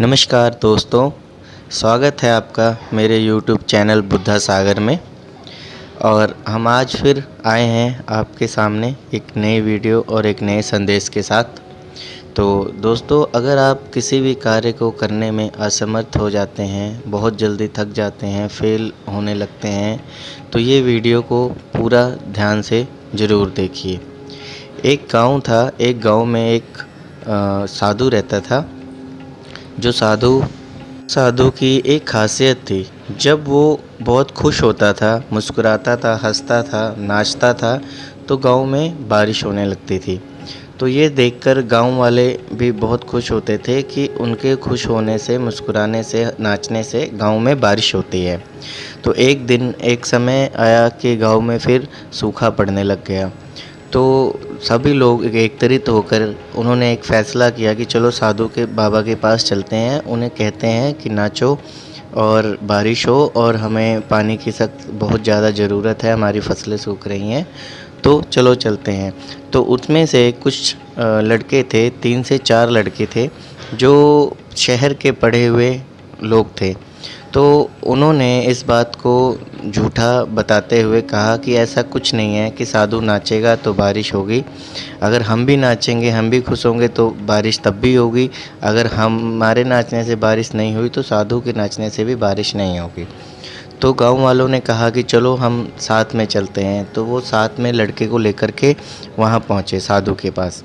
नमस्कार दोस्तों, स्वागत है आपका मेरे YouTube चैनल बुद्धा सागर में। और हम आज फिर आए हैं आपके सामने एक नई वीडियो और एक नए संदेश के साथ। तो दोस्तों, अगर आप किसी भी कार्य को करने में असमर्थ हो जाते हैं, बहुत जल्दी थक जाते हैं, फेल होने लगते हैं, तो ये वीडियो को पूरा ध्यान से ज़रूर देखिए। एक गाँव था, एक गाँव में एक साधु रहता था। जो साधु की एक खासियत थी। जब वो बहुत खुश होता था, मुस्कुराता था, हंसता था, नाचता था, तो गांव में बारिश होने लगती थी। तो ये देखकर गांव वाले भी बहुत खुश होते थे कि उनके खुश होने से, मुस्कुराने से, नाचने से गांव में बारिश होती है। तो एक समय आया कि गांव में फिर सूखा पड़ने लग गया। तो सभी लोग एकत्रित होकर उन्होंने एक फ़ैसला किया कि चलो साधु के बाबा के पास चलते हैं, उन्हें कहते हैं कि नाचो और बारिश हो और हमें पानी की सख्त बहुत ज़्यादा ज़रूरत है, हमारी फसलें सूख रही हैं, तो चलो चलते हैं। तो उसमें से कुछ लड़के थे, 3 से 4 लड़के थे जो शहर के पढ़े हुए लोग थे। तो उन्होंने इस बात को झूठा बताते हुए कहा कि ऐसा कुछ नहीं है कि साधु नाचेगा तो बारिश होगी। अगर हम भी नाचेंगे, हम भी खुश होंगे तो बारिश तब भी होगी। अगर हमारे नाचने से बारिश नहीं हुई तो साधु के नाचने से भी बारिश नहीं होगी। तो गाँव वालों ने कहा कि चलो हम साथ में चलते हैं। तो वो साथ में लड़के को लेकर के वहाँ पहुँचे साधु के पास।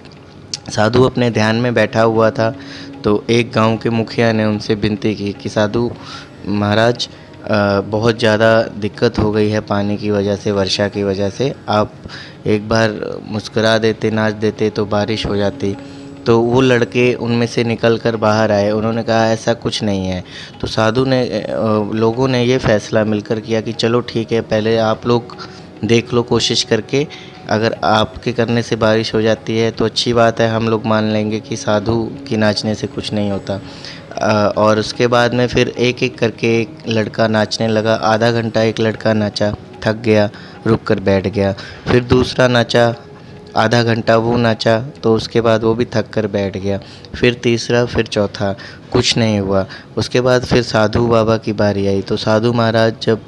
साधु अपने ध्यान में बैठा हुआ था। तो एक गांव के मुखिया ने उनसे विनती की कि साधु महाराज, बहुत ज़्यादा दिक्कत हो गई है पानी की वजह से, वर्षा की वजह से। आप एक बार मुस्कुरा देते, नाच देते तो बारिश हो जाती। तो वो लड़के उनमें से निकल कर बाहर आए। उन्होंने कहा ऐसा कुछ नहीं है। तो साधु ने लोगों ने ये फ़ैसला मिलकर किया कि चलो ठीक है, पहले आप लोग देख लो कोशिश करके। अगर आपके करने से बारिश हो जाती है तो अच्छी बात है, हम लोग मान लेंगे कि साधु की नाचने से कुछ नहीं होता। और उसके बाद में फिर एक-एक करके एक लड़का नाचने लगा। आधा घंटा एक लड़का नाचा, थक गया, रुक कर बैठ गया। फिर दूसरा नाचा, आधा घंटा वो नाचा, तो उसके बाद वो भी थक कर बैठ गया। फिर तीसरा, फिर चौथा, कुछ नहीं हुआ। उसके बाद फिर साधु बाबा की बारी आई। तो साधु महाराज जब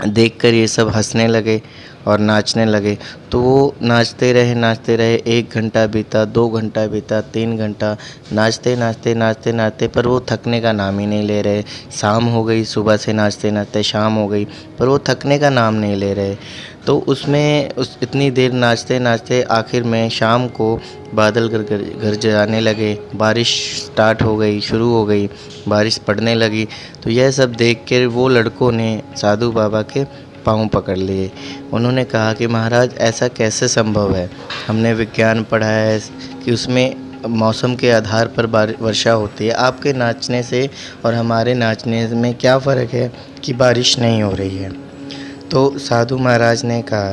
देखकर ये सब हंसने लगे और नाचने लगे, तो वो नाचते रहे। 1 घंटा बीता, 2 घंटा बीता, 3 घंटा, नाचते, पर वो थकने का नाम ही नहीं ले रहे। शाम हो गई, सुबह से नाचते शाम हो गई, पर वो थकने का नाम नहीं ले रहे। तो उसमें इतनी देर नाचते आखिर में शाम को बादल गरजाने लगे, बारिश स्टार्ट हो गई, शुरू हो गई, बारिश पड़ने लगी। तो यह सब देख कर वो लड़कों ने साधु बाबा के पाँव पकड़ लिए। उन्होंने कहा कि महाराज, ऐसा कैसे संभव है? हमने विज्ञान पढ़ा है कि उसमें मौसम के आधार पर वर्षा होती है। आपके नाचने से और हमारे नाचने में क्या फ़र्क है कि बारिश नहीं हो रही है? तो साधु महाराज ने कहा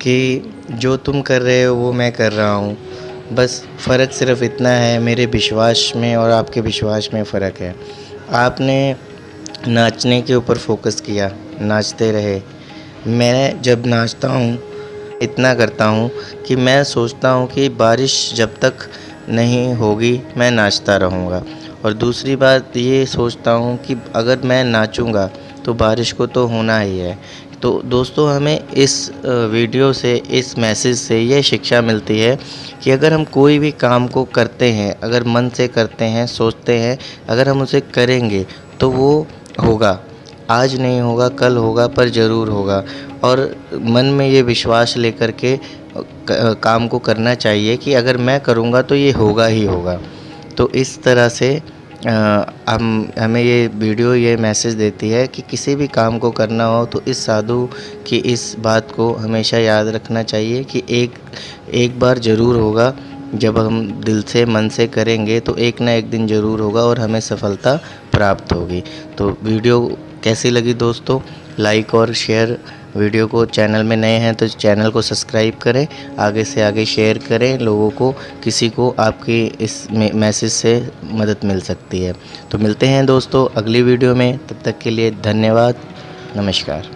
कि जो तुम कर रहे हो वो मैं कर रहा हूँ, बस फ़र्क सिर्फ़ इतना है, मेरे विश्वास में और आपके विश्वास में फ़र्क है। आपने नाचने के ऊपर फोकस किया, नाचते रहे। मैं जब नाचता हूँ, इतना करता हूँ कि मैं सोचता हूँ कि बारिश जब तक नहीं होगी मैं नाचता रहूँगा। और दूसरी बात ये सोचता हूँ कि अगर मैं नाचूँगा तो बारिश को तो होना ही है। तो दोस्तों, हमें इस वीडियो से, इस मैसेज से ये शिक्षा मिलती है कि अगर हम कोई भी काम को करते हैं, अगर मन से करते हैं, सोचते हैं, अगर हम उसे करेंगे तो वो होगा। आज नहीं होगा, कल होगा, पर ज़रूर होगा। और मन में ये विश्वास लेकर के काम को करना चाहिए कि अगर मैं करूँगा तो ये होगा ही होगा। तो इस तरह से हमें ये वीडियो ये मैसेज देती है कि किसी भी काम को करना हो तो इस साधु की इस बात को हमेशा याद रखना चाहिए कि एक बार ज़रूर होगा। जब हम दिल से, मन से करेंगे तो एक ना एक दिन ज़रूर होगा और हमें सफलता प्राप्त होगी। तो वीडियो कैसी लगी दोस्तों? लाइक और शेयर वीडियो को। चैनल में नए हैं तो चैनल को सब्सक्राइब करें, आगे से आगे शेयर करें लोगों को, किसी को आपकी इस मैसेज से मदद मिल सकती है। तो मिलते हैं दोस्तों अगली वीडियो में, तब तक के लिए धन्यवाद, नमस्कार।